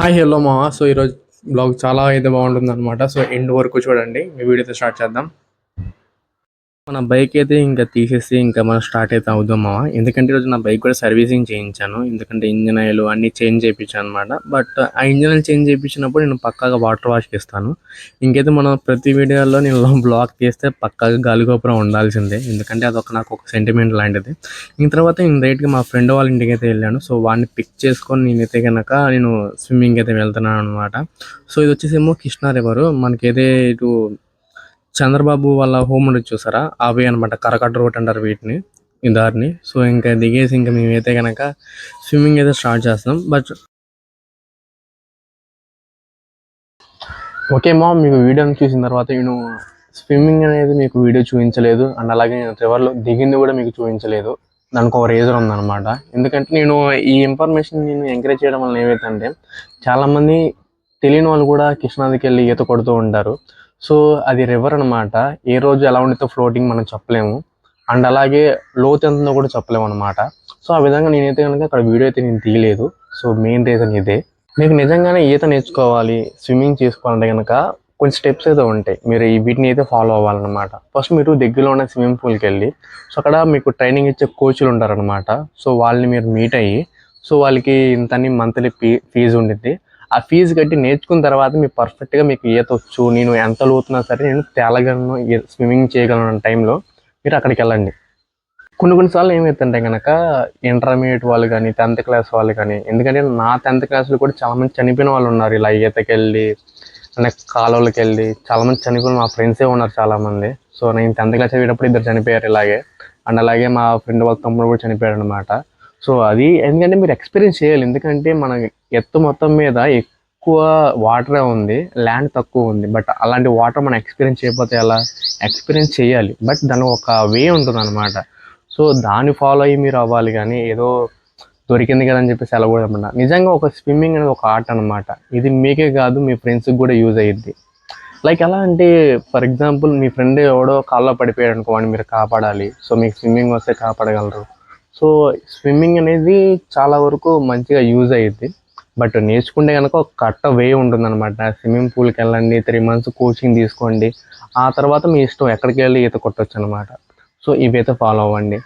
Hi hello మావా. So ఈరోజు blog చాలా అయితే బాగుంటుందన్నమాట. సో ఎండ్ వరకు చూడండి. మీ వీడియోతో స్టార్ట్ చేద్దాం. మన బైక్ అయితే ఇంకా తీసేసి ఇంకా మనం స్టార్ట్ అయితే అవుదాం మావా. ఎందుకంటే ఈరోజు నా బైక్ కూడా సర్వీసింగ్ చేయించాను. ఎందుకంటే ఇంజిన్ ఆయిల్ అన్నీ చేంజ్ చేయించాను అనమాట. బట్ ఆ ఇంజిన్ ఆయిల్ చేంజ్ చేయించినప్పుడు నేను పక్కాగా వాటర్ వాష్ చేస్తాను. ఇంకైతే మనం ప్రతి వీడియోలో నేను బ్లాగ్ తీస్తే పక్కాగా గాలిగోపురం ఉండాల్సిందే. ఎందుకంటే అదొక నాకు ఒక సెంటిమెంట్ లాంటిది. ఇంక తర్వాత నేను రైట్గా మా ఫ్రెండ్ వాళ్ళ ఇంటికి అయితే వెళ్ళాను. సో వాడిని పిక్ చేసుకొని నేనైతే కనుక నేను స్విమ్మింగ్ అయితే వెళ్తున్నాను అనమాట. సో ఇది వచ్చేసేమో కృష్ణా రివర్. మనకైతే ఇటు చంద్రబాబు వాళ్ళ హోమ్ ఉండొచ్చు చూసారా, అవి అనమాట. కరకట్ట రోడ్ అంటారు వీటిని, ఈ దారిని. సో ఇంకా దిగేసి ఇంకా మేమైతే కనుక స్విమ్మింగ్ అయితే స్టార్ట్ చేస్తాం. బట్ ఓకే మా, మీకు వీడియోని చూసిన తర్వాత నేను స్విమ్మింగ్ అనేది మీకు వీడియో చూపించలేదు, అండ్ అలాగే నేను రివర్లో దిగింది కూడా మీకు చూపించలేదు. దానికి ఒక రీజన్ ఉందన్నమాట. ఎందుకంటే నేను ఈ ఇన్ఫర్మేషన్ నేను ఎంకరేజ్ చేయడం వల్ల ఏమైతుందంటే, చాలామంది తెలియని వాళ్ళు కూడా కృష్ణాదికి వెళ్ళి ఈత కొడుతూ ఉంటారు. సో అది రివర్ అనమాట. ఏ రోజు ఎలా ఉండితే ఫ్లోటింగ్ మనం చెప్పలేము, అండ్ అలాగే లోతు ఎంతుందో కూడా చెప్పలేము అనమాట. సో ఆ విధంగా నేనైతే కనుక అక్కడ వీడియో అయితే నేను తీయలేదు. సో మెయిన్ రీజన్ ఇదే. మీకు నిజంగానే ఈత నేర్చుకోవాలి, స్విమ్మింగ్ చేసుకోవాలంటే కనుక కొన్ని స్టెప్స్ అయితే ఉంటాయి. మీరు ఈ వీటిని అయితే ఫాలో అవ్వాలన్నమాట. ఫస్ట్ మీరు దగ్గరలో ఉన్న స్విమ్మింగ్ పూల్కి వెళ్ళి, సో అక్కడ మీకు ట్రైనింగ్ ఇచ్చే కోచ్లు ఉంటారనమాట. సో వాళ్ళని మీరు మీట్ అయ్యి, సో వాళ్ళకి ఇంతని మంత్లీ ఫీజు ఉండిద్ది. ఆ ఫీజు కట్టి నేర్చుకున్న తర్వాత మీరు పర్ఫెక్ట్గా మీకు ఈత వచ్చు, నేను ఎంత లోతున్నా సరే నేను తేలగలను, స్విమ్మింగ్ చేయగలను అన్న టైంలో మీరు అక్కడికి వెళ్ళండి. కొన్నిసార్లు ఏమవుతుంటే కనుక ఇంటర్మీడియట్ వాళ్ళు కానీ 10th క్లాస్ వాళ్ళు కానీ, ఎందుకంటే నా 10th క్లాస్లో కూడా చాలామంది చనిపోయిన వాళ్ళు ఉన్నారు. ఇలా ఈతకెళ్ళి నెక్స్ట్ కాలువలకి వెళ్ళి చాలామంది చనిపోయిన మా ఫ్రెండ్సే ఉన్నారు చాలామంది. సో నేను 10th క్లాస్ చదివేటప్పుడు ఇద్దరు చనిపోయారు ఇలాగే. అండ్ అలాగే మా ఫ్రెండ్ వాళ్ళ తమ్ముడు కూడా చనిపోయాడు అనమాట. సో అది ఎందుకంటే మీరు ఎక్స్పీరియన్స్ చేయాలి. ఎందుకంటే మన ఎత్తు మొత్తం మీద ఎక్కువ వాటరే ఉంది, ల్యాండ్ తక్కువ ఉంది. బట్ అలాంటి వాటర్ మనం ఎక్స్పీరియన్స్ చేయకపోతే ఎలా? ఎక్స్పీరియన్స్ చేయాలి, బట్ దాని ఒక వే ఉంటుంది అనమాట. సో దాన్ని ఫాలో అయ్యి మీరు అవ్వాలి, కానీ ఏదో దొరికింది కదా అని చెప్పేసి వెళ్ళకూడదన్నమాట. నిజంగా ఒక స్విమ్మింగ్ అనేది ఒక ఆర్ట్ అనమాట. ఇది మీకే కాదు, మీ ఫ్రెండ్స్కి కూడా యూజ్ అయ్యిద్ది. లైక్ ఎలా అంటే, ఫర్ ఎగ్జాంపుల్ మీ ఫ్రెండ్ ఎవడో కాల్లో పడిపోయాడు అనుకో, వాడిని మీరు కాపాడాలి. సో మీకు స్విమ్మింగ్ వస్తే కాపాడగలరు. సో స్విమ్మింగ్ అనేది చాలా వరకు మంచిగా యూజ్ అయ్యిద్ది. బట్ నేర్చుకుంటే కనుక ఒక కరెక్ట్ వే ఉంటుందన్నమాట. స్విమ్మింగ్ పూల్కి వెళ్ళండి, 3 months కోచింగ్ తీసుకోండి. ఆ తర్వాత మీ ఇష్టం ఎక్కడికి వెళ్ళి ఈత కొట్టచ్చు అనమాట. సో ఇవైతే ఫాలో అవ్వండి.